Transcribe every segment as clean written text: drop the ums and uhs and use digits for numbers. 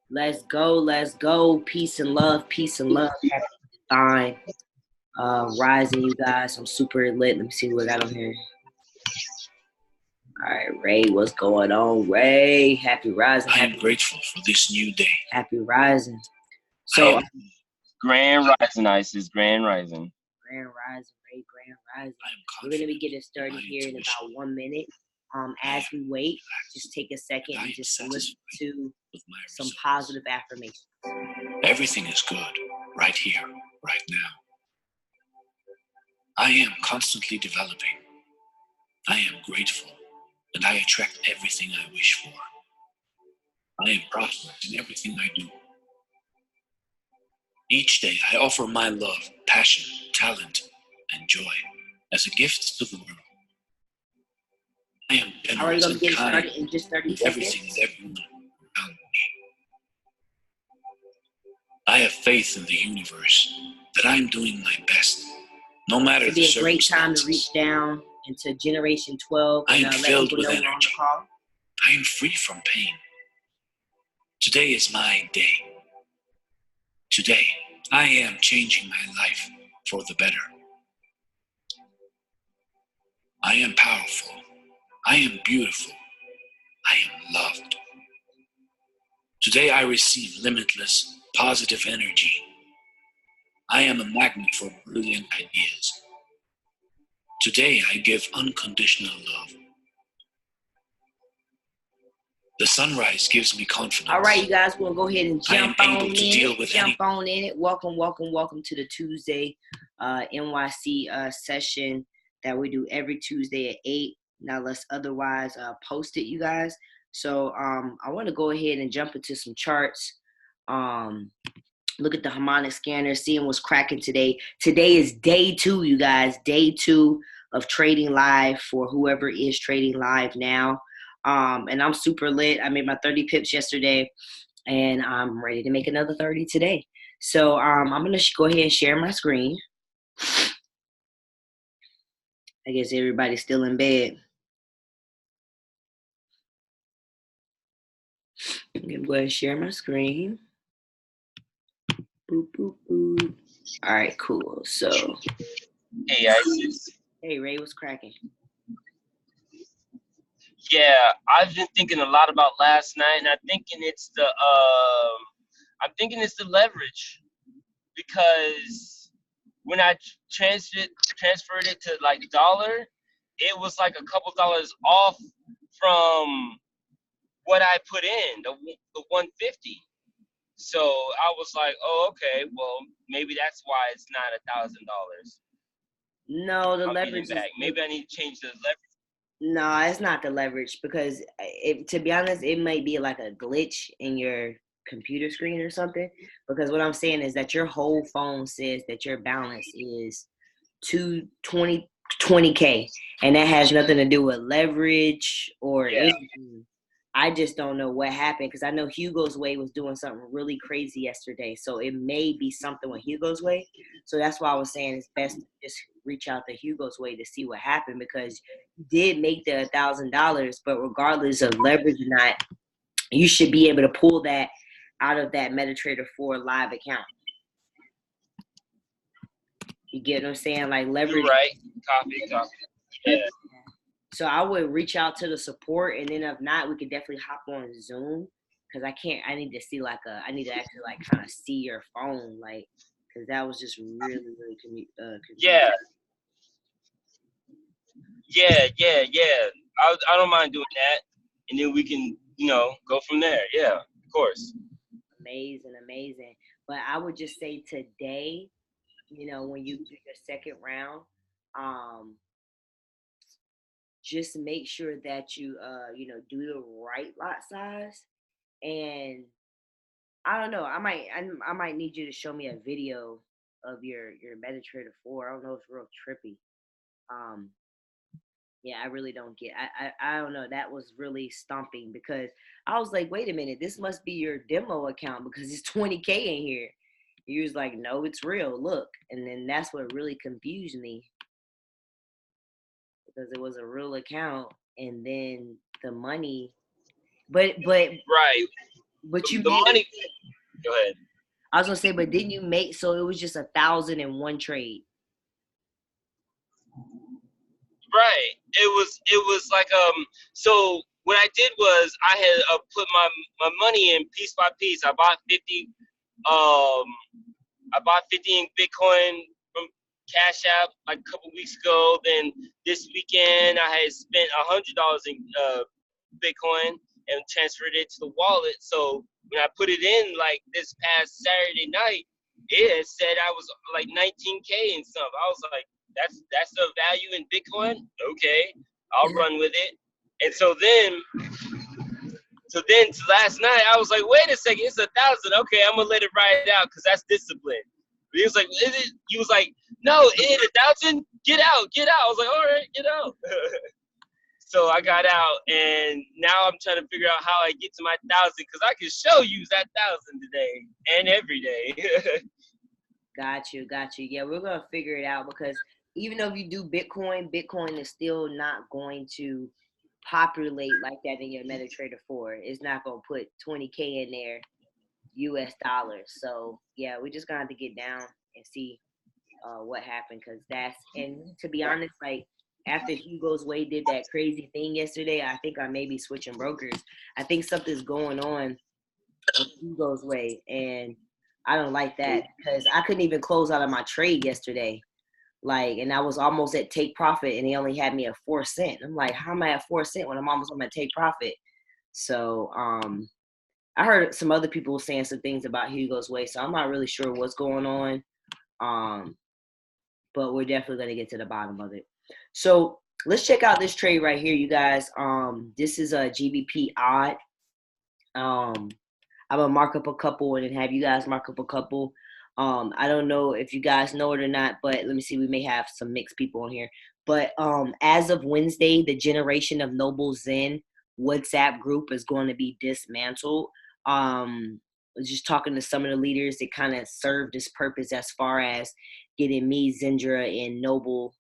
Let's go. Let's go. Peace and love. Peace and love. Happy fine. Rising, you guys. I'm super lit. Let me see what I got on here. All right, Ray, what's going on, Ray? Happy rising. I am grateful for this new day. Happy rising. I So, am Grand Rising, Isis. Grand Rising. Grand rising, Ray. Grand rising. We're confident gonna be getting in started my here in intuition. about 1 minute. As we wait, just take a second I and am just listen satisfied to with my some results. positive affirmations. Everything is good right here, right now. I am constantly developing. I am grateful, and I attract everything I wish for. I am prosperous in everything I do. Each day I offer my love, passion, talent, and joy as a gift to the world. I am All right, we're generous gonna and get kind started in just 30 with everything seconds. and everyone around me. I have faith in the universe that I am doing my best, no matter It'd the be a great time to circumstances. reach down into Generation 12 I and am let filled people with know we're on the energy. call. I am free from pain. Today is my day. Today, I am changing my life for the better. I am powerful. I am beautiful. I am loved. Today, I receive limitless positive energy. I am a magnet for brilliant ideas. Today, I give unconditional love. The sunrise gives me confidence. All right, you guys, we'll go ahead and jump on in it. Welcome to the Tuesday NYC session that we do every Tuesday at 8. Now, let's otherwise post it, you guys. So I want to go ahead and jump into some charts. Look at the harmonic scanner, seeing what's cracking today. Today is day 2, you guys. Day 2 of trading live for whoever is trading live now. And I'm super lit. I made my 30 pips yesterday, and I'm ready to make another 30 today. So I'm going to go ahead and share my screen. I guess everybody's still in bed. I'm going to go ahead and share my screen. Boop, boop, boop. All right, cool. So, Hey, Isis. hey, Ray, what's cracking? Yeah, I've been thinking a lot about last night, and I'm thinking it's the leverage because when I transferred it to like dollar, it was like a couple dollars off from what I put in the 150. So I was like, oh, okay, well maybe that's why it's not $1,000. No, the I'm getting leverage is. back. Maybe I need to change the leverage. No, it's not the leverage because to be honest, it might be like a glitch in your computer screen or something. Because what I'm saying is that your whole phone says that your balance is 220K, and that has nothing to do with leverage or Yeah. anything. I just don't know what happened because I know Hugo's Way was doing something really crazy yesterday. So it may be something with Hugo's Way. So that's why I was saying it's best to just reach out to Hugo's Way to see what happened because you did make the $1,000, but regardless of leverage or not, you should be able to pull that out of that MetaTrader 4 live account. You get what I'm saying? Like leverage. You're right. Copy. Yeah. So I would reach out to the support, and then if not, we could definitely hop on Zoom because I need to see I need to actually like kind of see your phone, like, because that was just really confusing. Yeah. Yeah. I don't mind doing that, and then we can, go from there. Yeah, of course. Amazing. But I would just say today, when you do your second round, um, just make sure that you do the right lot size. And I don't know, I might need you to show me a video of your MetaTrader 4. I don't know, it's real trippy. Um, yeah, I really don't get. I don't know. That was really stumping because I was like, wait a minute, this must be your demo account because it's 20K in here. He was like, no, it's real. Look, and then that's what really confused me because it was a real account, and then the money. But Right. But you The made. money. Go ahead. I was gonna say, but didn't you make? So it was just 1,001 trade. Right. It was like so what I did was I had put my money in piece by piece. I bought 50 in Bitcoin from Cash App like a couple weeks ago. Then this weekend I had spent $100 in Bitcoin and transferred it to the wallet. So when I put it in like this past Saturday night, it had said I was like 19K and stuff. I was like, that's the value in Bitcoin. Okay, I'll run with it. And so then last night I was like, wait a second, it's 1,000. Okay, I'm gonna let it ride out because that's discipline. But he was like, is it? He was like, no, it hit 1,000. Get out, get out. I was like, all right, get out. So I got out, and now I'm trying to figure out how I get to my 1,000 because I can show you that 1,000 today and every day. Got you. Yeah, we're gonna figure it out because even though if you do Bitcoin, Bitcoin is still not going to populate like that in your MetaTrader 4. It's not gonna put 20K in there US dollars. So yeah, we just gonna have to get down and see what happened because and to be honest, like after Hugo's Way did that crazy thing yesterday, I think I may be switching brokers. I think something's going on with Hugo's Way, and I don't like that because I couldn't even close out of my trade yesterday. Like, and I was almost at take profit, and they only had me at 4 cents. I'm like, how am I at 4 cents when I'm almost on my take profit? So, I heard some other people saying some things about Hugo's Way, so I'm not really sure what's going on. But we're definitely gonna get to the bottom of it. So let's check out this trade right here, you guys. This is a GBP odd. I'm gonna mark up a couple and then have you guys mark up a couple. I don't know if you guys know it or not, but let me see. We may have some mixed people on here. But as of Wednesday, the Generation of Noble Zen WhatsApp group is going to be dismantled. I was just talking to some of the leaders that kind of served this purpose as far as getting me, Zendra, and Noble,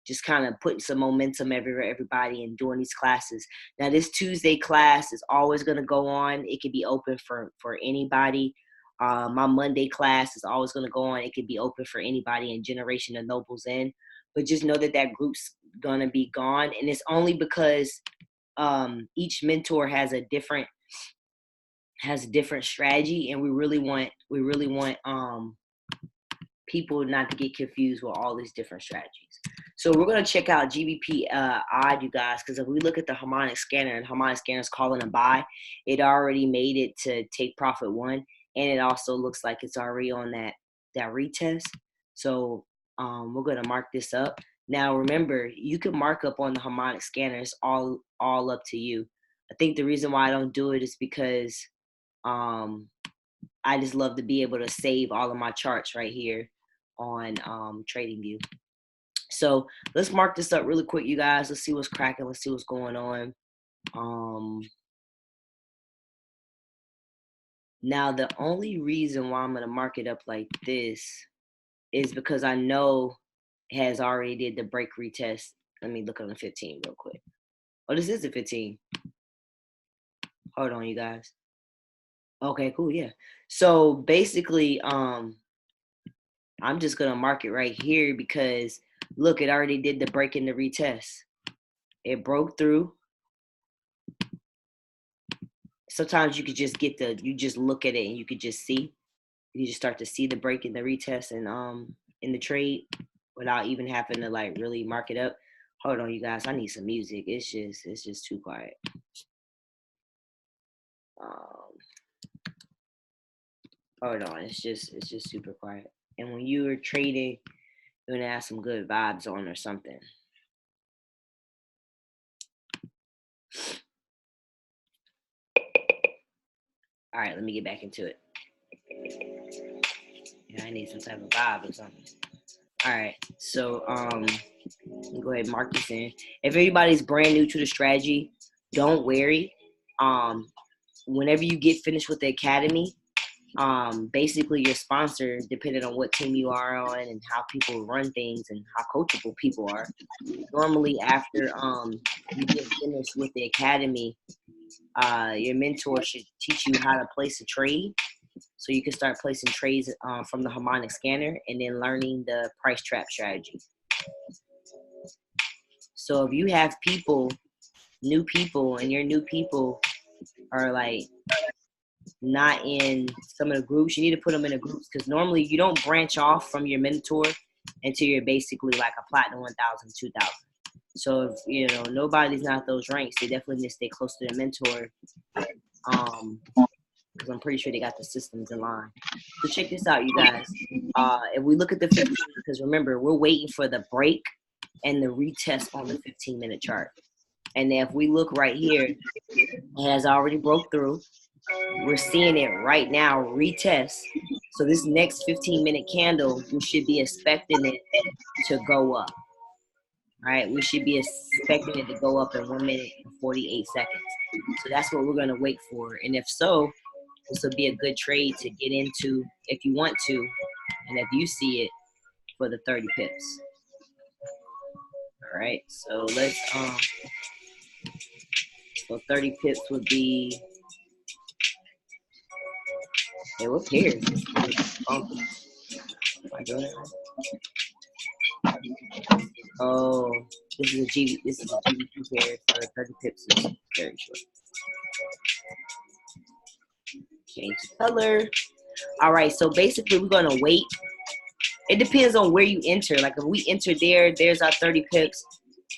just kind of putting some momentum everybody and doing these classes. Now, this Tuesday class is always going to go on. It can be open for anybody. My Monday class is always going to go on. It can be open for anybody in Generation of Noble Zen. But just know that group's going to be gone. And it's only because each mentor has a different strategy, and we really want people not to get confused with all these different strategies. So we're going to check out GBP odd, you guys, because if we look at the harmonic scanner, and harmonic scanner is calling a buy, it already made it to take profit 1, and it also looks like it's already on that retest. So we're going to mark this up. Now remember, you can mark up on the harmonic scanner. It's all up to you. I think the reason why I don't do it is because I just love to be able to save all of my charts right here on TradingView. So let's mark this up really quick, you guys. Let's see what's cracking. Let's see what's going on. Now, the only reason why I'm going to mark it up like this is because I know it has already did the break retest. Let me look on the 15 real quick. Oh, this is the 15. Hold on, you guys. Okay, cool, yeah. So basically, I'm just going to mark it right here because, look, it already did the break and the retest. It broke through. Sometimes you could just you just look at it and you could just see. You just start to see the break and the retest and in the trade without even having to like really mark it up. Hold on, you guys. I need some music. It's just too quiet. Hold on. It's just super quiet. And when you're trading, you're gonna have some good vibes on or something. All right, let me get back into it. Yeah, I need some type of vibe or something. All right, so go ahead and mark this in. If anybody's brand new to the strategy, don't worry. Whenever you get finished with the academy, basically your sponsor, depending on what team you are on and how people run things and how coachable people are, normally after you get finished with the academy, your mentor should teach you how to place a trade, so you can start placing trades from the harmonic scanner, and then learning the price trap strategy. So if you have people, new people, and your new people are like not in some of the groups, you need to put them in the groups, because normally you don't branch off from your mentor until you're basically like a platinum 1000, 2000. So if you know nobody's not those ranks, they definitely need to stay close to their mentor, because I'm pretty sure they got the systems in line. So check this out, you guys. If we look at the 15, because remember, we're waiting for the break and the retest on the 15-minute chart. And if we look right here, it has already broke through. We're seeing it right now retest. So this next 15-minute candle, we should be expecting it to go up. All right, we should be expecting it to go up in 1 minute and 48 seconds. So that's what we're going to wait for. And if so, this will be a good trade to get into if you want to, and if you see it, for the 30 pips. All right, so let's so 30 pips would be, hey, what pairs? Am I doing it right? Oh, this is a GBP pair, so 30 pips is very short. Change color. All right, so basically we're gonna wait. It depends on where you enter. Like if we enter there's our 30 pips,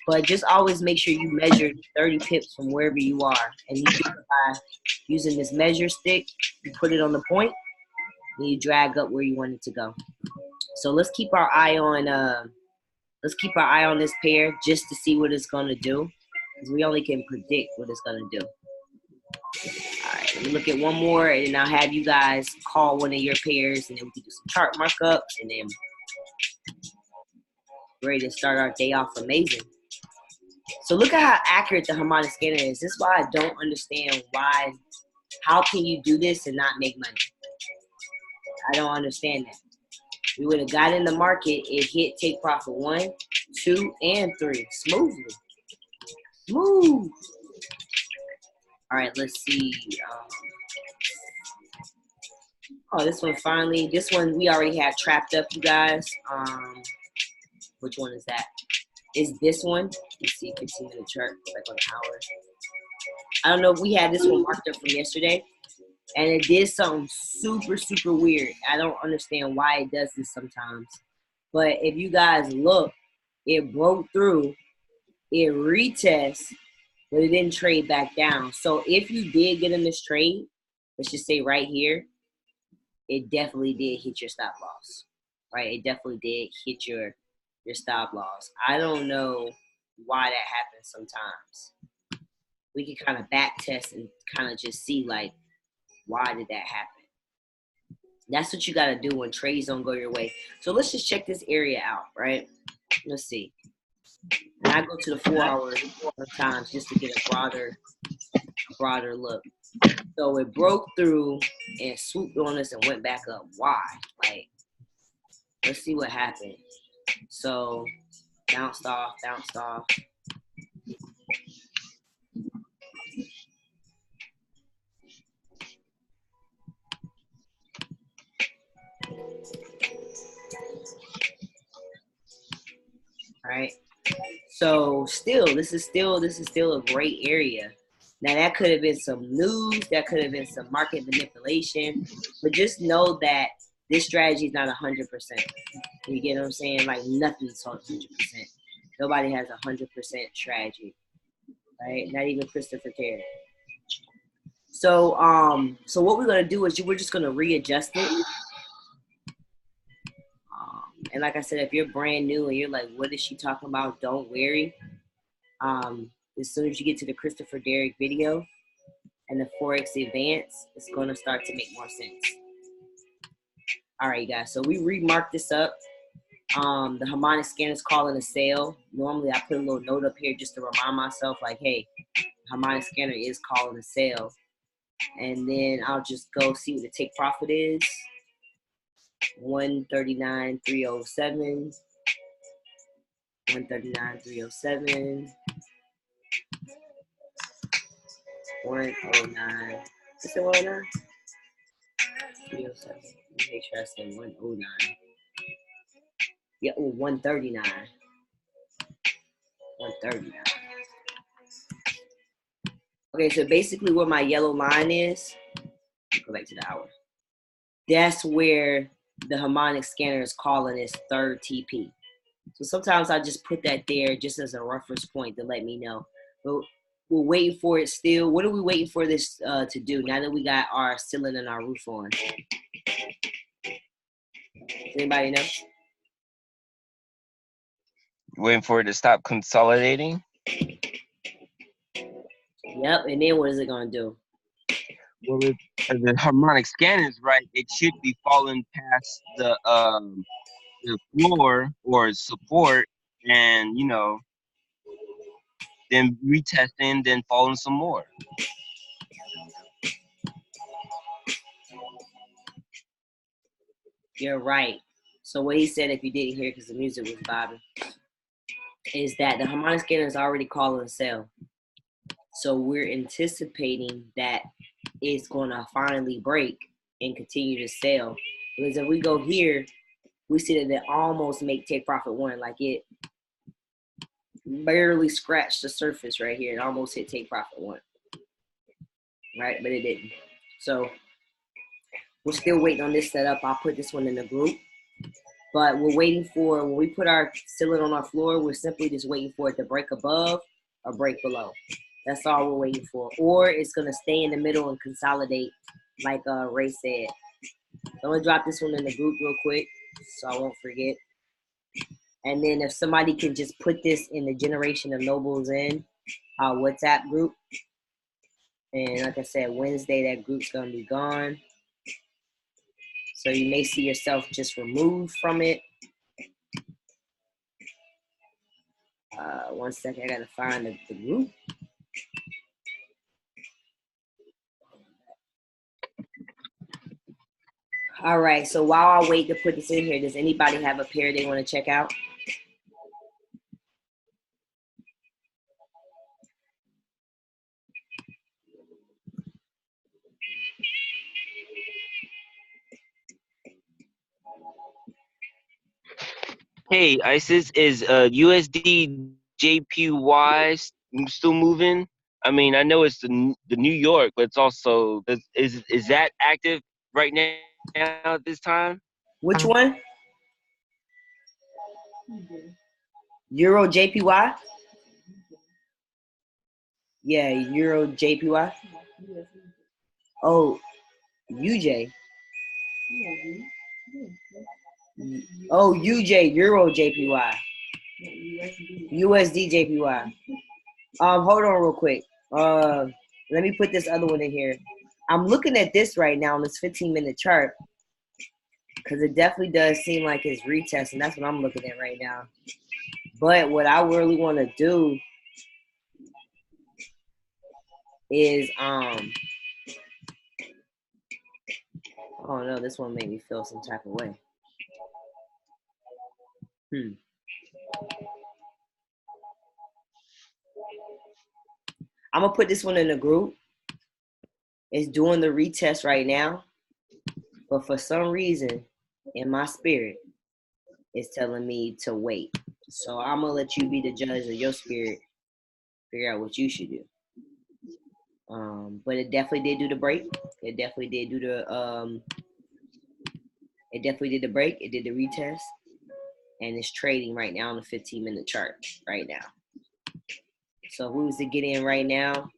but just always make sure you measure 30 pips from wherever you are, and you do it by using this measure stick. You put it on the point, and you drag up where you want it to go. So let's keep our eye on this pair just to see what it's gonna do, because we only can predict what it's gonna do. All right, let me look at one more, and then I'll have you guys call one of your pairs, and then we can do some chart markups, and then we're ready to start our day off amazing. So look at how accurate the harmonic scanner is. This is why I don't understand how can you do this and not make money? I don't understand that. We would have got in the market, it hit take profit 1, 2, and 3 smoothly. Smooth. All right, let's see. Oh, this one finally. This one we already had trapped up, you guys. Which one is that? Is this one? Let's see, 15-minute chart, like on hour. I don't know if we had this one marked up from yesterday, and it did something super, super weird. I don't understand why it does this sometimes. But if you guys look, it broke through, it retests, but it didn't trade back down. So if you did get in this trade, let's just say right here, it definitely did hit your stop loss, right? It definitely did hit your stop loss. I don't know why that happens sometimes. We can kind of back test and kind of just see like, why did that happen? That's what you got to do when trades don't go your way. So let's just check this area out, right? Let's see. And I go to the 4 hours sometimes just to get a broader look. So it broke through and swooped on us and went back up. Why? Like, let's see what happened. So bounced off. All right. So this is still a great area. Now that could have been some news, that could have been some market manipulation, but just know that this strategy is not 100%. You get what I'm saying? Like nothing's 100%. Nobody has 100% strategy, right? Not even Christopher Terry. So so what we're gonna do is we're just gonna readjust it. And like I said, if you're brand new and you're like, what is she talking about? Don't worry. As soon as you get to the Christopher Derrick video and the Forex Advance, it's going to start to make more sense. All right, guys. So we remarked this up. The harmonic scanner is calling a sale. Normally, I put a little note up here just to remind myself, like, hey, harmonic scanner is calling a sale. And then I'll just go see what the take profit is. 139.307. 139.307. 109. Is it 109? 307. Make sure I said 109. Yeah, 139. 139. Okay, so basically where my yellow line is, go back to the hour. That's where the harmonic scanner is calling its third TP. So sometimes I just put that there just as a reference point to let me know. But we're waiting for it still. What are we waiting for this to do now that we got our ceiling and our roof on? Does anybody know? Waiting for it to stop consolidating. Yep, and then what is it gonna do? Well, if the harmonic scan is right, it should be falling past the floor or support, and then retesting, then falling some more. You're right. So what he said, if you didn't hear because the music was vibing, is that the harmonic scanner is already calling a sell. So we're anticipating that it's going to finally break and continue to sell. Because if we go here, we see that it almost make take profit one, like it barely scratched the surface right here. It almost hit take profit one, right? But it didn't. So we're still waiting on this setup. I'll put this one in the group. But we're waiting for, when we put our ceiling on our floor, we're simply just waiting for it to break above or break below. That's all we're waiting for. Or it's going to stay in the middle and consolidate, like Ray said. So I'm going to drop this one in the group real quick so I won't forget. And then if somebody can just put this in the Generation of Nobles in WhatsApp group. And like I said, Wednesday, that group's going to be gone. So you may see yourself just removed from it. One second, I gotta find the group. All right, so while I wait to put this in here, does anybody have a pair they want to check out? Hey, ISIS, is USD JPY still moving? I mean, I know it's the New York, but it's also is that active right now at this time? Which one? Euro JPY? Yeah, Euro JPY. Oh, UJ. Oh, UJ Euro JPY. USD JPY. Hold on real quick. Let me put this other one in here. I'm looking at this right now on this 15-minute chart because it definitely does seem like it's retesting. That's what I'm looking at right now. But what I really want to do is oh no, this one made me feel some type of way. I'm gonna put this one in the group. It's doing the retest right now, but for some reason in my spirit, it's telling me to wait. So I'm gonna let you be the judge of your spirit, figure out what you should do. But it definitely did do the break. It definitely did do the it definitely did the break. It did the retest, and it's trading right now on the 15-minute chart right now. So if we was to get in right now,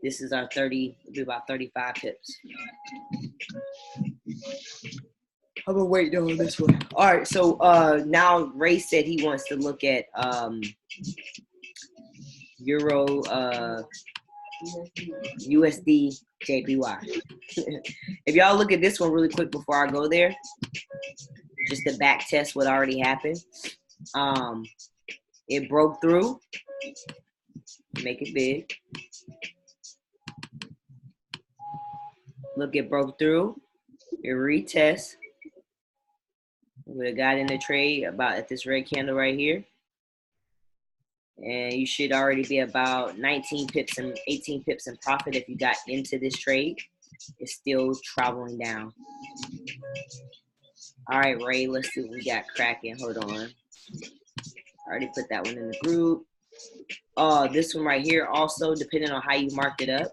this is our 30, it'll be about 35 pips. I'm gonna wait on this one. All right, so now Ray said he wants to look at Euro USD JPY. If y'all look at this one really quick before I go there, just to back test what already happened. It broke through. Make it big. Look, it broke through. It retest. We would have got in the trade about at this red candle right here. And you should already be about 19 pips and 18 pips in profit if you got into this trade. It's still traveling down. All right, Ray, let's see what we got cracking. Hold on. I already put that one in the group. This one right here also, depending on how you marked it up,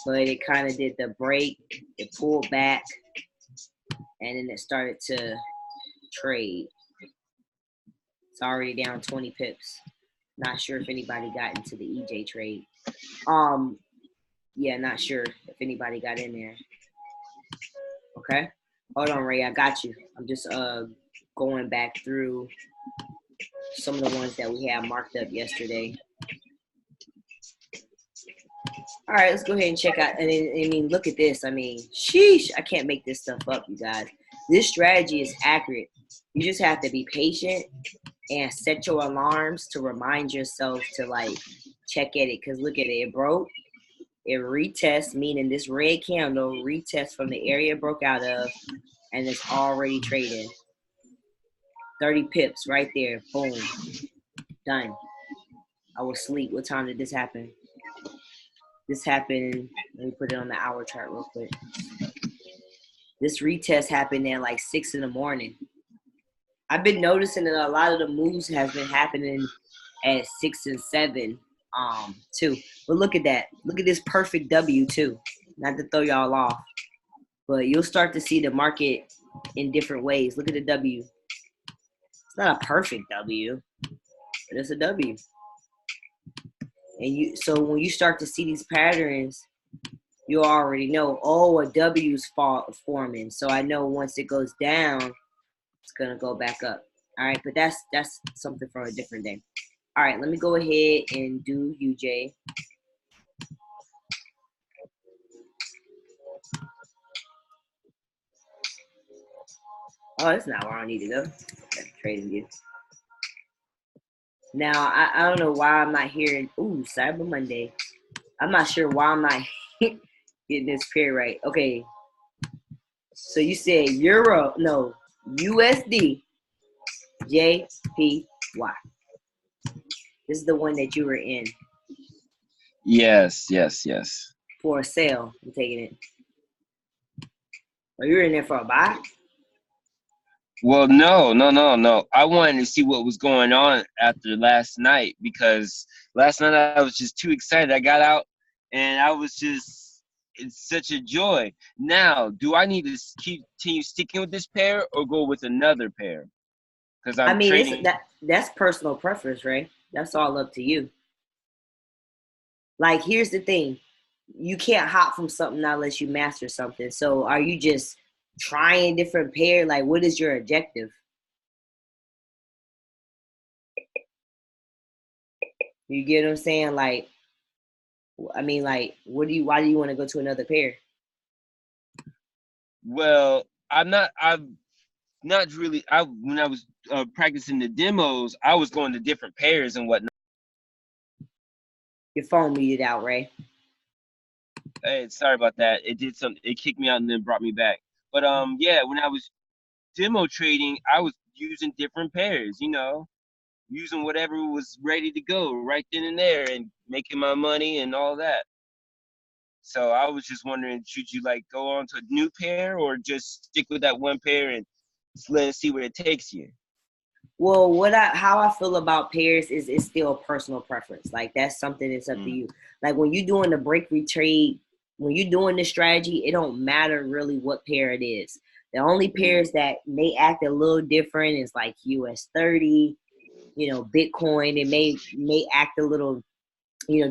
but it kind of did the break, it pulled back, and then it started to trade. It's already down 20 pips. Not sure if anybody got into the EJ trade. Yeah, not sure if anybody got in there. Okay. Hold on, Ray. I got you. I'm just going back through some of the ones that we had marked up yesterday. All right, let's go ahead and check out. And I mean, look at this. I mean, sheesh, I can't make this stuff up, you guys. This strategy is accurate. You just have to be patient and set your alarms to remind yourself to like check at it. Because look at it, it broke. It retests, meaning this red candle retests from the area it broke out of, and it's already trading. 30 pips right there. Boom. Done. I was asleep. What time did this happen? This happened, let me put it on the hour chart real quick. This retest happened at like 6 in the morning. I've been noticing that a lot of the moves has been happening at 6 and 7 too. But look at that. Look at this perfect W too. Not to throw y'all off, but you'll start to see the market in different ways. Look at the W. It's not a perfect W, but it's a W. And so when you start to see these patterns, you already know, oh, a W's forming. So I know once it goes down, it's gonna go back up. All right, but that's something for a different day. All right, let me go ahead and do UJ. Oh, that's not where I need to go. Okay, trading view. Now I don't know why I'm not hearing. Ooh, Cyber Monday. I'm not sure why I'm not getting this pair right. Okay. So you said USD, JPY. This is the one that you were in. Yes. For a sale, I'm taking it. Oh, you were in there for a buy? Well, no. I wanted to see what was going on after last night, because last night I was just too excited. I got out and I was just, it's such a joy. Now, do I need to continue sticking with this pair or go with another pair? Because I'm trading. That's personal preference, right? That's all up to you. Like, here's the thing. You can't hop from something unless you master something. So are you just trying different pair? Like, what is your objective? You get what I'm saying? Like, I mean, like, why do you want to go to another pair? Well, I'm not really. When I was practicing the demos, I was going to different pairs and whatnot. Your phone muted out, Ray. Hey, sorry about that. It did something. It kicked me out and then brought me back. But yeah, when I was demo trading, I was using different pairs. Using whatever was ready to go right then and there, and making my money and all that. So I was just wondering, should you like go on to a new pair or just stick with that one pair and let's see where it takes you? Well, how I feel about pairs is still a personal preference. Like, that's something that's up to you. Like, when you're doing the break retrade, when you're doing this strategy, it don't matter really what pair it is. The only pairs that may act a little different is like US 30, Bitcoin. It may act a little,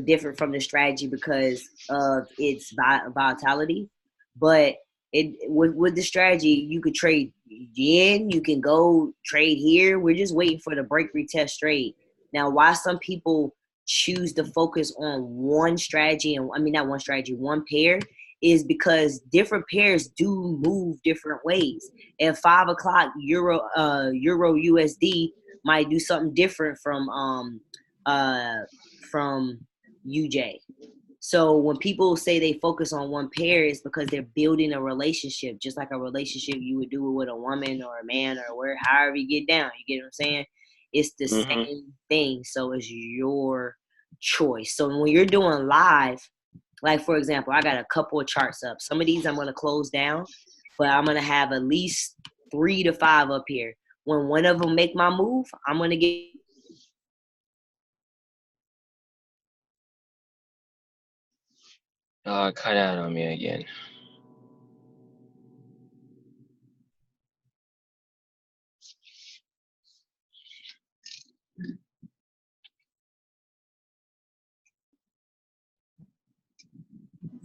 different from the strategy because of its volatility. But with the strategy, you could trade yen, you can go trade here. We're just waiting for the break retest trade. Now, why some people choose to focus on one strategy, one pair, is because different pairs do move different ways. At 5 o'clock, Euro USD might do something different from UJ. So when people say they focus on one pair, it's because they're building a relationship, just like a relationship you would do with a woman or a man or however you get down. You get what I'm saying? It's the Mm-hmm. same thing. So it's your choice. So when you're doing live, like for example, I got a couple of charts up. Some of these I'm gonna close down, but I'm gonna have at least 3 to 5 up here. When one of them make my move, I'm gonna get Cut out on me again.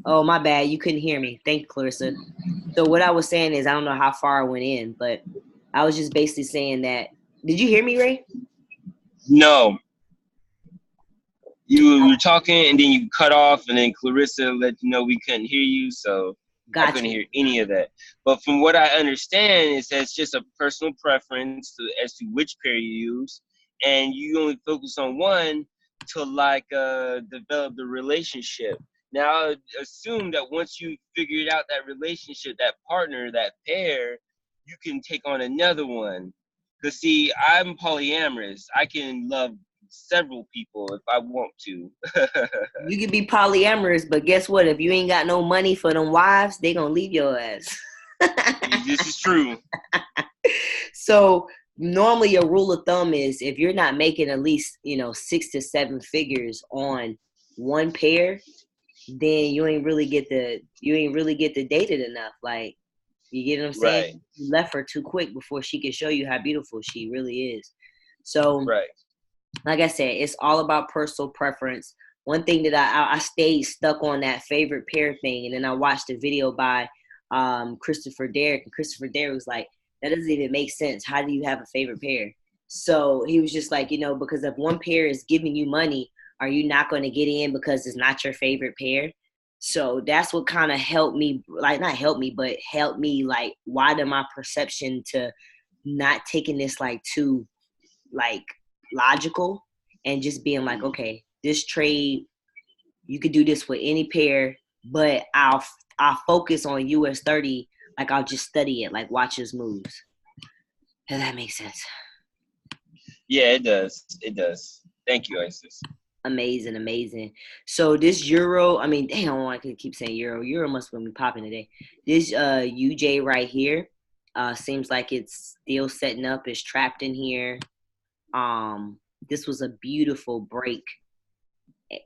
oh my bad, you couldn't hear me. Thank you, Clarissa. So what I was saying is I don't know how far I went in, but I was just basically saying that. Did you hear me, Ray? No, you were talking and then you cut off, and then Clarissa let you know we couldn't hear you, so I Got couldn't you. hear any of that. But from what I understand, is that it's just a personal preference as to which pair you use, and you only focus on one to develop the relationship. Now, I assume that once you figured out that relationship, that partner, that pair, you can take on another one. Cause see, I'm polyamorous. I can love several people if I want to. You can be polyamorous, but guess what? If you ain't got no money for them wives, they gonna leave your ass. This is true. So normally a rule of thumb is if you're not making at least 6 to 7 figures on one pair, then you ain't really get the dated enough. Like, you get what I'm saying? Right. You left her too quick before she could show you how beautiful she really is. So Right. like I said, it's all about personal preference. One thing that I stayed stuck on that favorite pair thing, and then I watched a video by Christopher Derrick, and Christopher Derrick was like, that doesn't even make sense. How do you have a favorite pair? So he was just like, because if one pair is giving you money, are you not going to get in because it's not your favorite pair? So that's what kind of helped me, like not help me, but helped me like widen my perception to not taking this like too like logical and just being like, okay, this trade, you could do this with any pair, but I'll focus on US 30. Like I'll just study it, like watch his moves. Does that make sense? Yeah, it does. It does. Thank you, Isis. Amazing. So this Euro, I mean, damn, I could keep saying Euro. Euro must be popping today. This UJ right here, seems like it's still setting up. It's trapped in here. This was a beautiful break,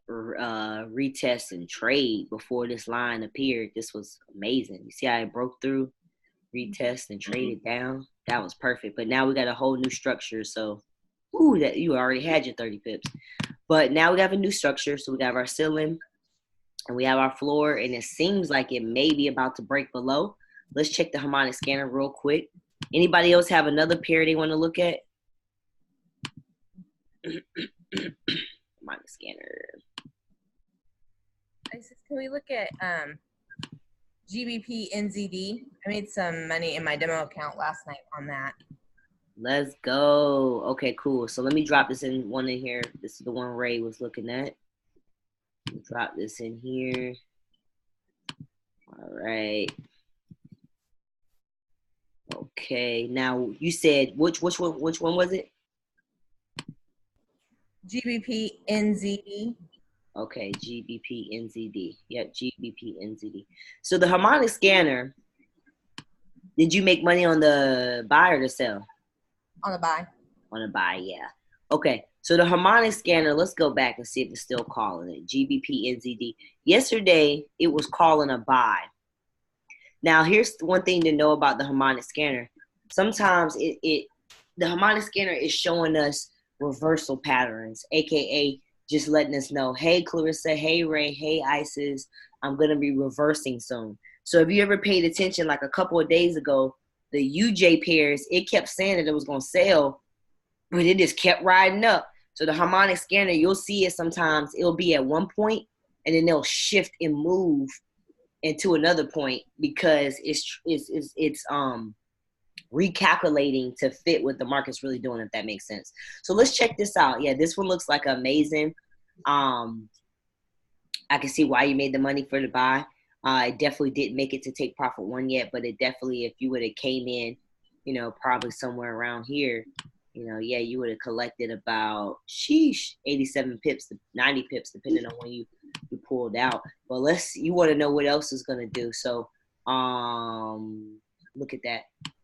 retest and trade before this line appeared. This was amazing. You see how it broke through, retest and traded down. That was perfect. But now we got a whole new structure. So, that you already had your 30 pips. But now we have a new structure. So we have our ceiling and we have our floor, and it seems like it may be about to break below. Let's check the harmonic scanner real quick. Anybody else have another pair they want to look at? Harmonic scanner. Isis, can we look at GBP NZD? I made some money in my demo account last night on that. Let's go. Okay, cool. So let me drop this in here. This is the one Ray was looking at. Drop this in here. All right. Okay. Now you said which one was it? GBP NZD. Okay, GBP NZD. Yep, GBP NZD. So the harmonic scanner, did you make money on the buy or the sell? On the buy. On the buy, yeah. Okay, so the harmonic scanner, let's go back and see if it's still calling it. GBP NZD. Yesterday, it was calling a buy. Now, here's one thing to know about the harmonic scanner. Sometimes the harmonic scanner is showing us reversal patterns, aka just letting us know, hey Clarissa, hey Ray, hey Isis, I'm gonna be reversing soon. So if you ever paid attention, like a couple of days ago, the UJ pairs, it kept saying that it was gonna sell, but it just kept riding up. So the harmonic scanner, you'll see it sometimes, it'll be at one point and then they'll shift and move into another point because it's recalculating to fit what the market's really doing, if that makes sense. So let's check this out. Yeah, this one looks like amazing. I can see why you made the money for the buy. It definitely didn't make it to take profit one yet, but it definitely, if you would have came in, probably somewhere around here, Yeah, you would have collected about 87 pips, 90 pips, depending on when you pulled out. But you want to know what else is gonna do. So look at that.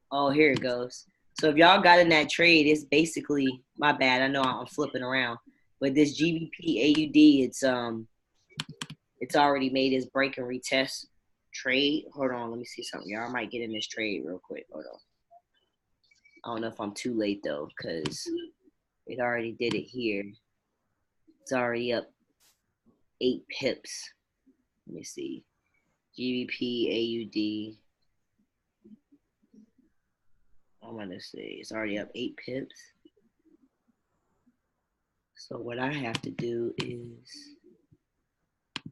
Oh, here it goes. So if y'all got in that trade, it's basically, my bad. I know I'm flipping around, but this GBP AUD, it's already made its break and retest trade. Hold on, let me see something. Y'all might get in this trade real quick. Hold on. I don't know if I'm too late though, because it already did it here. It's already up 8 pips. Let me see. GBP AUD. I'm gonna say it's already up 8 pips. So what I have to do is,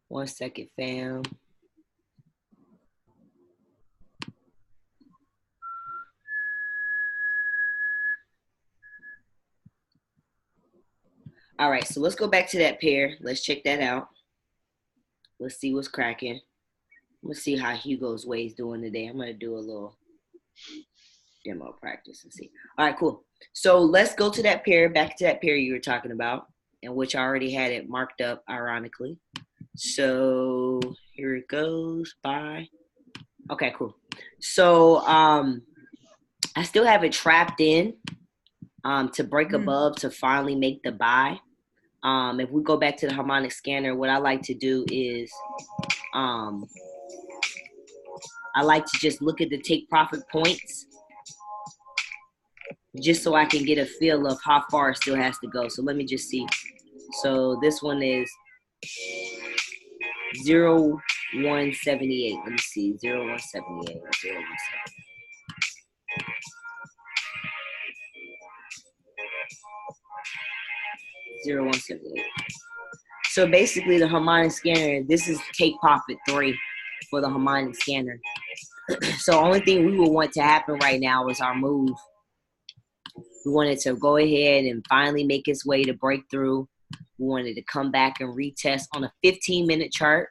1 second, fam. All right, so let's go back to that pair. Let's check that out. Let's see what's cracking. Let's see how Hugo's Way's doing today. I'm gonna do a little demo practice and see. All right, cool. So let's go to that pair, back to that pair you were talking about, and which I already had it marked up, ironically. So here it goes. Buy. Okay, cool. So I still have it trapped in to break above to finally make the buy. If we go back to the harmonic scanner, what I like to do is I like to just look at the take profit points just so I can get a feel of how far it still has to go. So let me just see. So this one is 0.178. Let me see. 0.178. 0.178. So basically the harmonic scanner, this is take profit 3 for the harmonic scanner. So only thing we would want to happen right now is our move. We wanted to go ahead and finally make its way to breakthrough. We wanted to come back and retest on a 15-minute chart,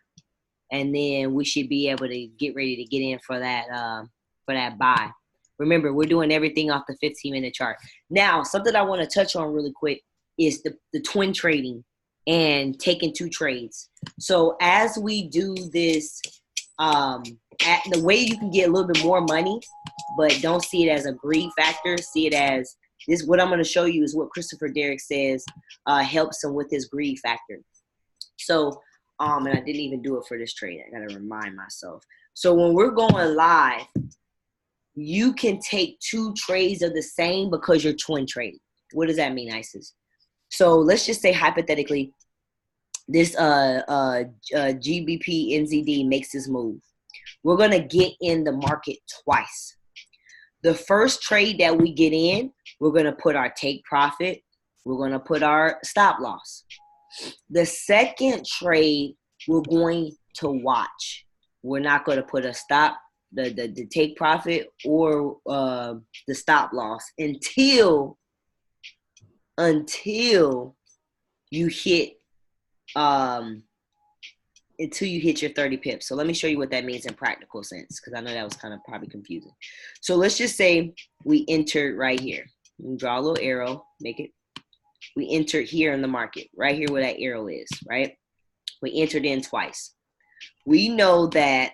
and then we should be able to get ready to get in for that buy. Remember, we're doing everything off the 15-minute chart. Now, something I want to touch on really quick is the twin trading and taking 2 trades. So as we do this, the way you can get a little bit more money, but don't see it as a greed factor, see it as this. What I'm going to show you is what Christopher Derrick says helps him with his greed factor. So, and I didn't even do it for this trade. I got to remind myself. So when we're going live, you can take 2 trades of the same because you're twin trading. What does that mean, ISIS? So let's just say hypothetically, this GBP NZD makes this move. We're going to get in the market twice. The first trade that we get in, we're going to put our take profit. We're going to put our stop loss. The second trade, we're going to watch. We're not going to put a stop, the take profit or the stop loss until you hit your 30 pips. So let me show you what that means in practical sense, because I know that was kind of probably confusing. So let's just say we entered right here. You draw a little arrow, make it. We entered here in the market, right here where that arrow is, right? We entered in twice. We know that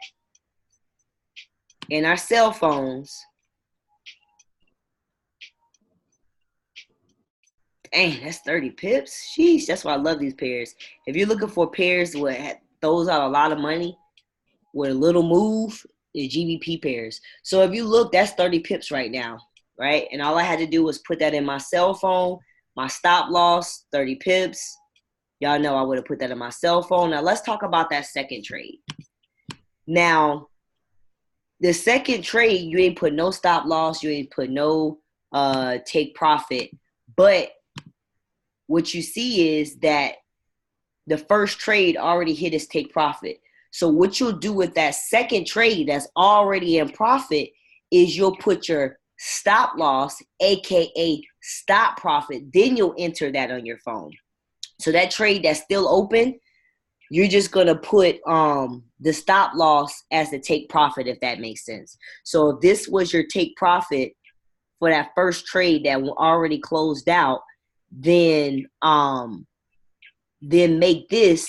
in our cell phones, dang, that's 30 pips. Sheesh, that's why I love these pairs. If you're looking for pairs where throws out a lot of money with a little move, the GBP pairs. So if you look, that's 30 pips right now, right? And all I had to do was put that in my cell phone, my stop loss, 30 pips. Y'all know I would have put that in my cell phone. Now let's talk about that second trade. Now, the second trade, you ain't put no stop loss, you ain't put no take profit, but what you see is that the first trade already hit its take profit. So what you'll do with that second trade that's already in profit is you'll put your stop loss, aka stop profit, then you'll enter that on your phone. So that trade that's still open, you're just going to put the stop loss as the take profit, if that makes sense. So if this was your take profit, for that first trade that already closed out, then make this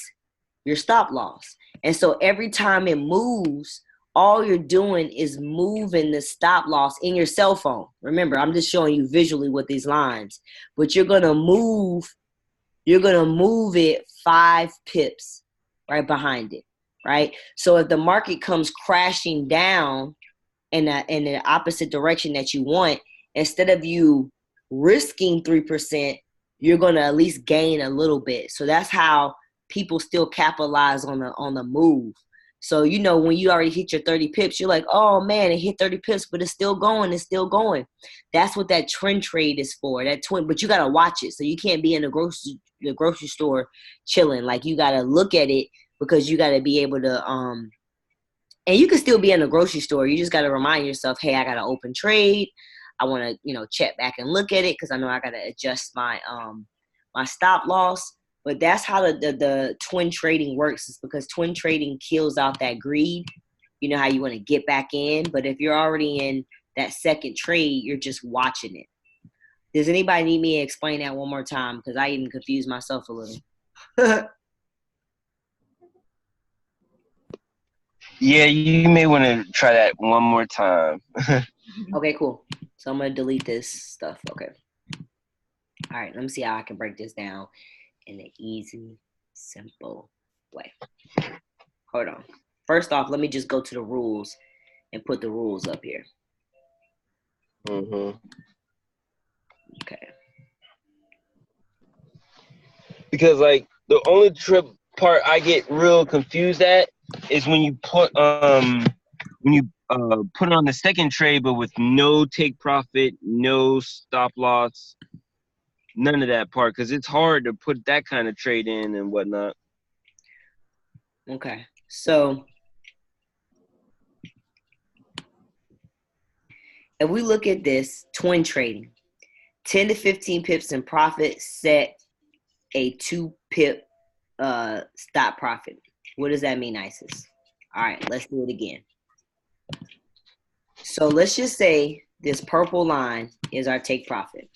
your stop loss. And so every time it moves, all you're doing is moving the stop loss in your cell phone. Remember, I'm just showing you visually with these lines, but you're gonna move it 5 pips right behind it, right? So if the market comes crashing down in the opposite direction that you want, instead of you risking 3%, you're gonna at least gain a little bit. So that's how people still capitalize on the move. So, when you already hit your 30 pips, you're like, oh man, it hit 30 pips, but it's still going. That's what that trend trade is for. But you gotta watch it. So you can't be in the grocery store chilling. Like, you gotta look at it, because you gotta be able to and you can still be in the grocery store. You just gotta remind yourself, hey, I got an open trade. I wanna, check back and look at it, because I know I gotta adjust my my stop loss. But that's how the twin trading works, is because twin trading kills out that greed. You know how you want to get back in. But if you're already in that second trade, you're just watching it. Does anybody need me to explain that one more time? Because I even confused myself a little. Yeah, you may want to try that one more time. Okay, cool. So I'm going to delete this stuff. Okay. All right, let me see how I can break this down in an easy, simple way. Hold on. First off, let me just go to the rules and put the rules up here. Mm-hmm. Okay. Because like the only trip part I get real confused at is when you put put on the second trade, but with no take profit, no stop loss, none of that part, because it's hard to put that kind of trade in and whatnot. Okay. So if we look at this twin trading, 10 to 15 pips in profit, set a 2 pip stop profit. What does that mean, ISIS? All right, let's do it again. So let's just say this purple line is our take profit.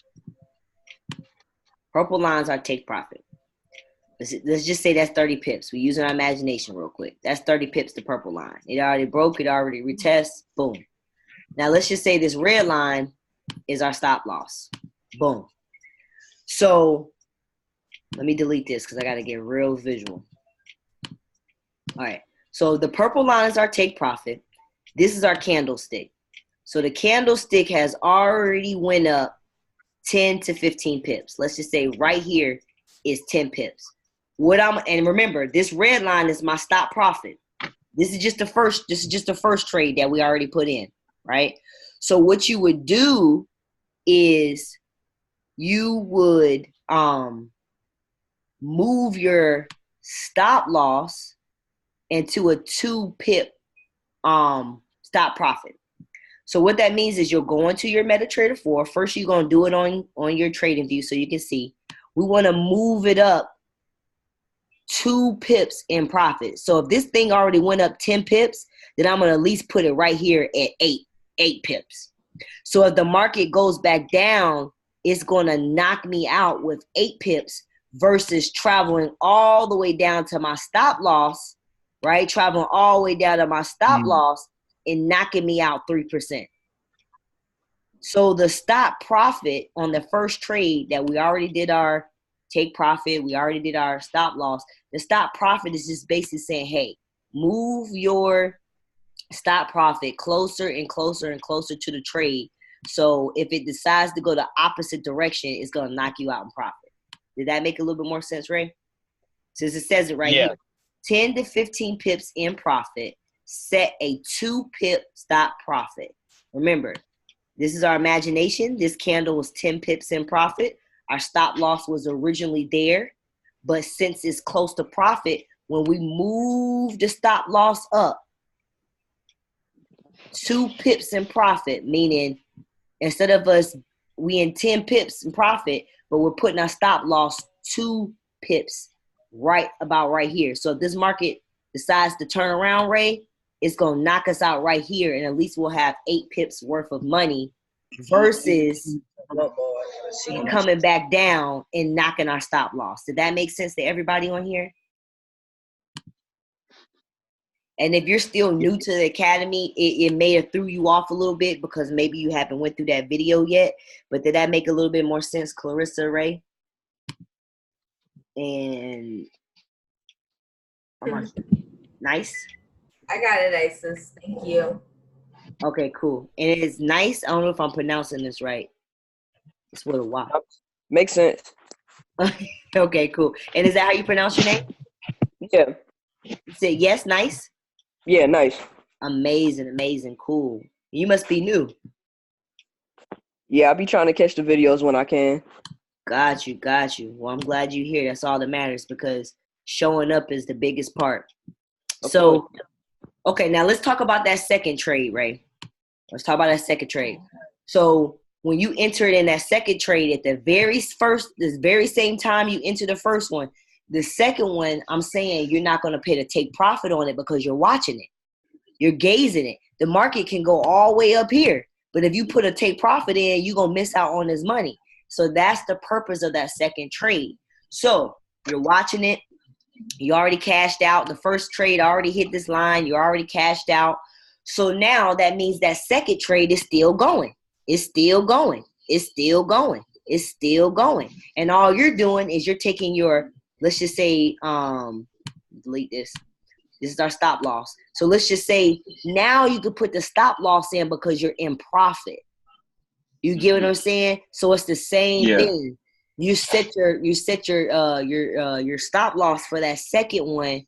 Purple line is our take profit. Let's just say that's 30 pips. We're using our imagination real quick. That's 30 pips, the purple line. It already broke. It already retests. Boom. Now let's just say this red line is our stop loss. Boom. So let me delete this because I got to get real visual. All right. So the purple line is our take profit. This is our candlestick. So the candlestick has already went up 10 to 15 pips. Let's just say right here is 10 pips. And remember, this red line is my stop profit. This is just the first trade that we already put in, right? So what you would do is you would move your stop loss into a 2 pip stop profit. So what that means is you'll go into your MetaTrader 4. First, you're going to do it on your trading view so you can see. We want to move it up 2 pips in profit. So if this thing already went up 10 pips, then I'm going to at least put it right here at 8 pips. So if the market goes back down, it's going to knock me out with 8 pips versus traveling all the way down to my stop loss, right? Traveling all the way down to my stop loss and knocking me out 3%. So the stop profit on the first trade that we already did our take profit, we already did our stop loss. The stop profit is just basically saying, hey, move your stop profit closer and closer and closer to the trade. So if it decides to go the opposite direction, it's going to knock you out in profit. Did that make a little bit more sense, Ray? Since it says it right here. 10 to 15 pips in profit, set a 2 pip stop profit. Remember, this is our imagination. This candle was 10 pips in profit. Our stop loss was originally there. But since it's close to profit, when we move the stop loss up 2 pips in profit, meaning instead of we in 10 pips in profit, but we're putting our stop loss 2 pips right here. So if this market decides to turn around, Ray, it's going to knock us out right here, and at least we'll have 8 pips worth of money versus coming back down and knocking our stop loss. Did that make sense to everybody on here? And if you're still new to the academy, it may have threw you off a little bit because maybe you haven't went through that video yet. But did that make a little bit more sense, Clarissa Ray? And nice. I got it, Isis. Thank you. Okay, cool. And it is nice. I don't know if I'm pronouncing this right. It's with a Y. Makes sense. Okay, cool. And is that how you pronounce your name? Yeah. You said yes, nice? Yeah, nice. Amazing, cool. You must be new. Yeah, I be trying to catch the videos when I can. Got you. Well, I'm glad you're here. That's all that matters because showing up is the biggest part. So, okay, now let's talk about that second trade, Ray. Let's talk about that second trade. So when you entered in that second trade at the very same time you entered the first one, the second one, I'm saying you're not going to pay to take profit on it because you're watching it. You're gazing it. The market can go all the way up here. But if you put a take profit in, you're going to miss out on this money. So that's the purpose of that second trade. So you're watching it. You already cashed out. The first trade already hit this line. You already cashed out. So now that means that second trade is still going. It's still going. And all you're doing is you're taking your, let's just say, delete this. This is our stop loss. So let's just say now you can put the stop loss in because you're in profit. You get what I'm saying? So it's the same thing. You set your stop loss for that second one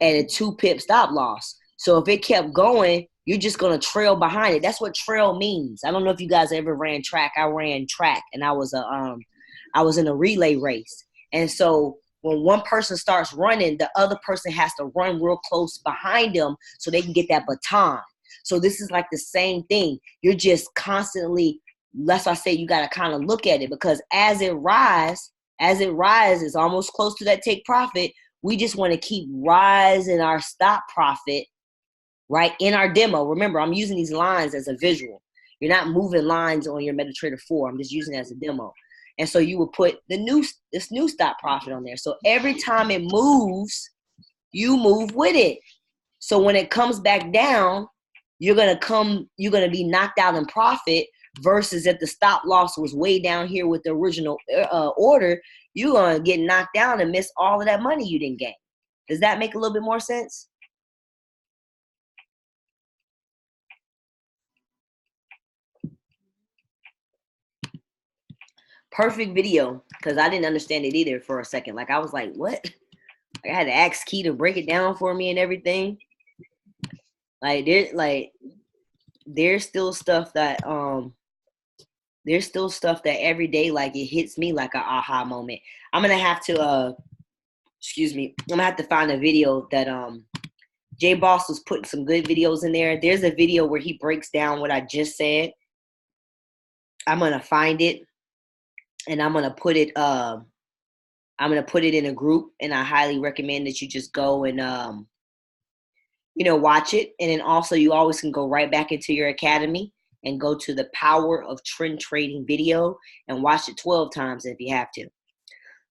at a 2-pip stop loss. So if it kept going, you're just gonna trail behind it. That's what trail means. I don't know if you guys ever ran track. I ran track, and I was in a relay race. And so when one person starts running, the other person has to run real close behind them so they can get that baton. So this is like the same thing. You're just constantly, that's why I say you got to kind of look at it because as it rises, it's almost close to that take profit. We just want to keep rising our stop profit, right, in our demo. Remember, I'm using these lines as a visual. You're not moving lines on your MetaTrader 4. I'm just using it as a demo. And so you would put this new stop profit on there. So every time it moves, you move with it. So when it comes back down, you're gonna be knocked out in profit versus if the stop loss was way down here with the original order, you're gonna get knocked down and miss all of that money you didn't gain. Does that make a little bit more sense? Perfect video, because I didn't understand it either for a second. Like I was like, what? I had to ask Key to break it down for me and everything. There's still stuff that every day like it hits me like an aha moment. I'm gonna have to I'm gonna have to find a video that J Boss was putting some good videos in there. There's a video where he breaks down what I just said. I'm gonna find it and I'm gonna put it in a group, and I highly recommend that you just go and watch it. And then also you always can go right back into your academy and go to the Power of Trend Trading video and watch it 12 times if you have to.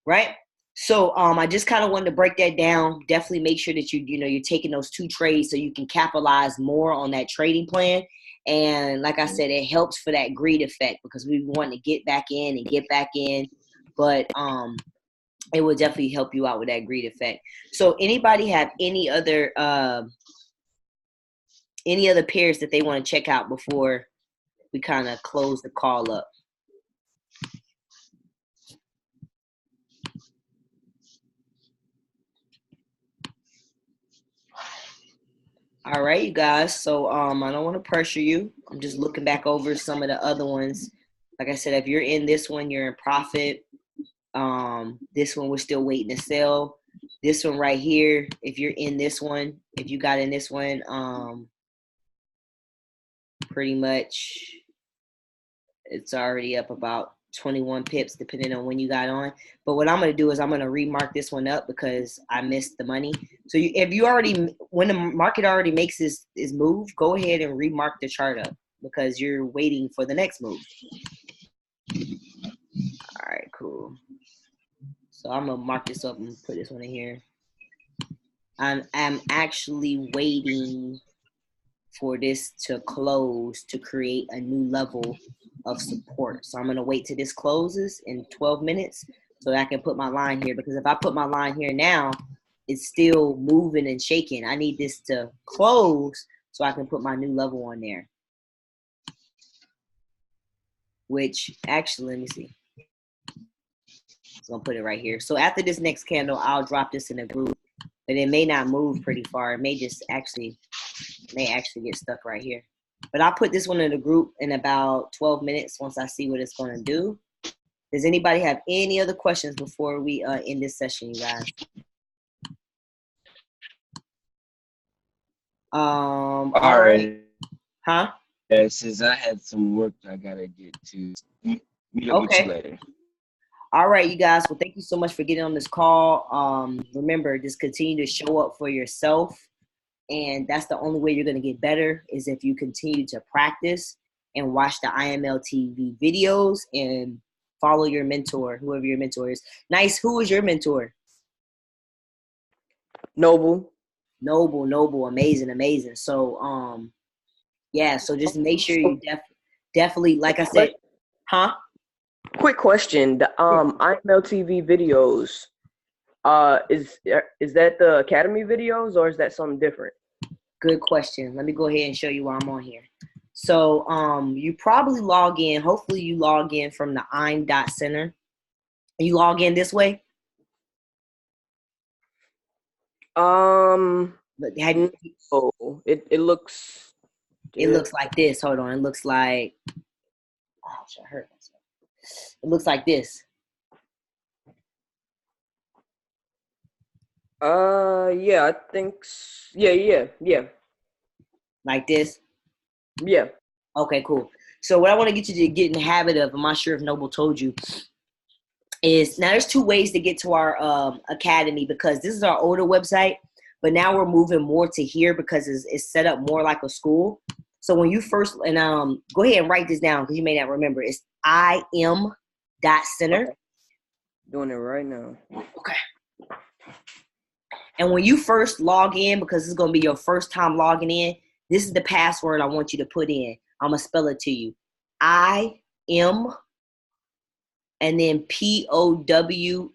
Right? So I just kind of wanted to break that down. Definitely make sure that you're taking those 2 trades so you can capitalize more on that trading plan. And like I said, it helps for that greed effect because we want to get back in, but it will definitely help you out with that greed effect. So anybody have any other pairs that they want to check out before we kind of close the call up? All right, you guys. So I don't want to pressure you. I'm just looking back over some of the other ones. Like I said, if you're in this one, you're in profit. This one we're still waiting to sell. This one right here, if you're in this one, if you got in this one, pretty much it's already up about 21 pips depending on when you got on. But what I'm going to do is I'm going to remark this one up because I missed the money. So when the market already makes his move, go ahead and remark the chart up. because you're waiting for the next move. All right, cool. So I'm gonna mark this up and put this one in here. I'm actually waiting for this to close to create a new level of support. So I'm gonna wait till this closes in 12 minutes so that I can put my line here, because if I put my line here now, it's still moving and shaking. I need this to close so I can put my new level on there. Which actually, let me see. I'm gonna put it right here. So after this next candle, I'll drop this in a group, but it may not move pretty far. It may just actually get stuck right here. But I'll put this one in the group in about 12 minutes once I see what it's gonna do. Does anybody have any other questions before we end this session, you guys? All right. Huh? Yeah, since I had some work I gotta get to. Meet up with you later. All right, you guys. Well, thank you so much for getting on this call. Remember, just continue to show up for yourself. And that's the only way you're going to get better, is if you continue to practice and watch the IML TV videos and follow your mentor, whoever your mentor is. Nice. Who is your mentor? Noble. Amazing. So, yeah, so just make sure you definitely, like I said, huh? Quick question. The IML TV videos, is that the Academy videos or is that something different? Good question. Let me go ahead and show you why I'm on here. So you probably log in. Hopefully you log in from the I'm.Center. You log in this way? But it looks. It looks like this. Hold on. It looks like. Gosh, I hurt myself. It looks like this. Yeah, I think. Yeah. Like this. Yeah. Okay, cool. So what I want to get you to get in the habit of, I'm not sure if Noble told you, is now there's two ways to get to our academy, because this is our older website, but now we're moving more to here because it's set up more like a school. So when you first, and go ahead and write this down because you may not remember. It's IM.Center. Okay. Doing it right now. Okay. And when you first log in, because it's going to be your first time logging in, this is the password I want you to put in. I'm going to spell it to you. IM and then POWERFUL.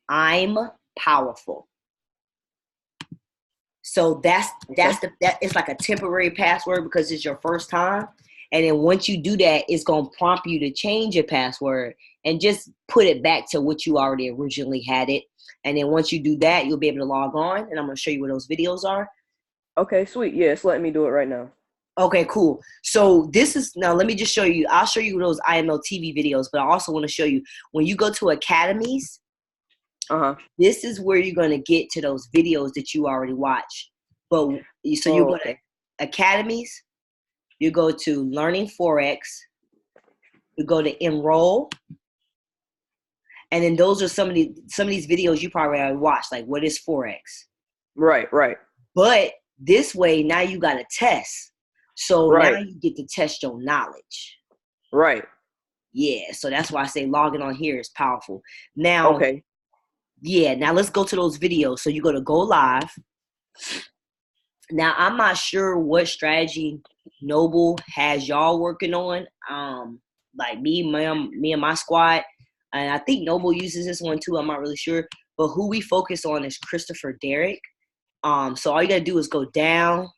I'm powerful. So that's it's like a temporary password because it's your first time. And then once you do that, it's going to prompt you to change your password and just put it back to what you already originally had it. And then once you do that, you'll be able to log on, and I'm going to show you where those videos are. Okay, sweet. Yeah, it's letting me do it right now. Okay, cool. So this is, now let me just show you. I'll show you those IML TV videos, but I also want to show you when you go to academies, this is where you're going to get to those videos that you already watch. But so you go to academies, you go to Learning Forex, you go to Enroll, and then those are some of these videos you probably already watched, like what is Forex? Right. But this way, now you got a test. So now you get to test your knowledge. Right. Yeah, so that's why I say logging on here is powerful. Now, yeah, now let's go to those videos. So you go to Go Live. Now, I'm not sure what strategy Noble has y'all working on. Like me and my squad. And I think Noble uses this one too. I'm not really sure. But who we focus on is Christopher Derrick. So all you got to do is go down.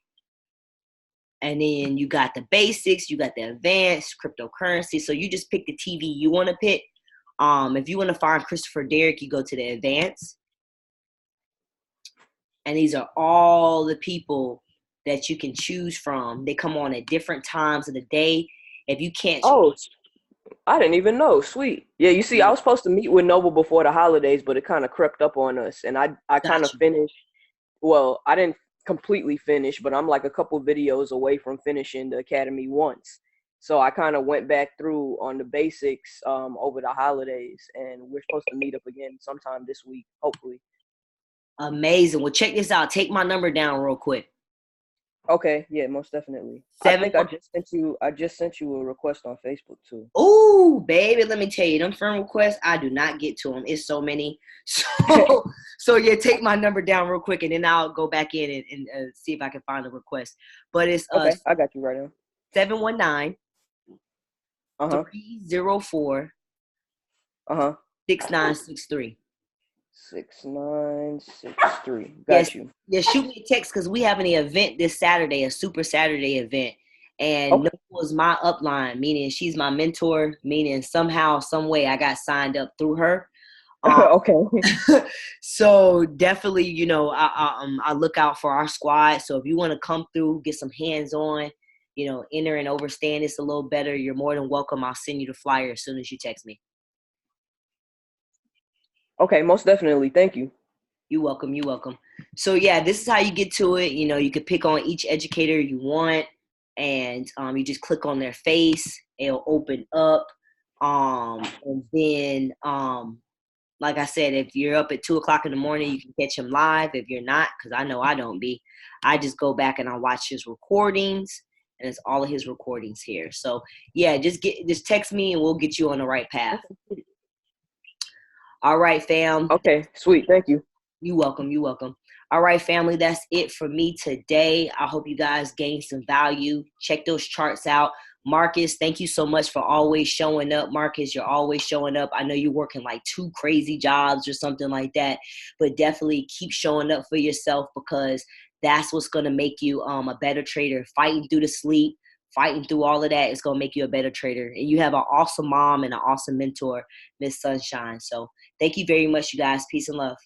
And then you got the basics, you got the advanced, cryptocurrency. So you just pick the TV you want to pick. If you want to find Christopher Derrick, you go to the advanced. And these are all the people that you can choose from. They come on at different times of the day. If you can't. Oh, I didn't even know. Sweet. Yeah, you see, I was supposed to meet with Noble before the holidays, but it kind of crept up on us. And I kind of finished. Well, I didn't completely finish, but I'm like a couple videos away from finishing the academy once. So I kind of went back through on the basics over the holidays, and we're supposed to meet up again sometime this week, hopefully. Amazing. Well, check this out. Take my number down real quick. Okay, yeah, most definitely. I Seven. think I just sent you. I just sent you a request on Facebook too. Oh, baby, let me tell you, them friend requests, I do not get to them. It's so many. So yeah, take my number down real quick, and then I'll go back in and see if I can find the request. But it's Okay, I got you right now. 719 Uh huh. 304 Uh huh. 6963. 6963. Yes, Got you. yeah, shoot me a text because we have an event this Saturday, a Super Saturday event. And Okay. Nicole is my upline, meaning she's my mentor, meaning somehow, some way I got signed up through her. Okay. So definitely, you know, I look out for our squad. So if you want to come through, get some hands on, you know, enter and understand this a little better, you're more than welcome. I'll send you the flyer as soon as you text me. Okay, most definitely. Thank you. You're welcome. You're welcome. So yeah, this is how you get to it. You know, you can pick on each educator you want, and you just click on their face. It'll open up, and then like I said, if you're up at 2:00 in the morning, you can catch him live. If you're not, because I know I don't be, I just go back and I watch his recordings, and it's all of his recordings here. So yeah, just text me and we'll get you on the right path. All right, fam. Okay, sweet. Thank you. You welcome. You welcome. All right, family. That's it for me today. I hope you guys gained some value. Check those charts out. Marcus, thank you so much for always showing up. Marcus, you're always showing up. I know you're working like 2 crazy jobs or something like that, but definitely keep showing up for yourself because that's what's going to make you a better trader. Fighting through the sleep, fighting through all of that is going to make you a better trader. And you have an awesome mom and an awesome mentor, Miss Sunshine. So thank you very much, you guys. Peace and love.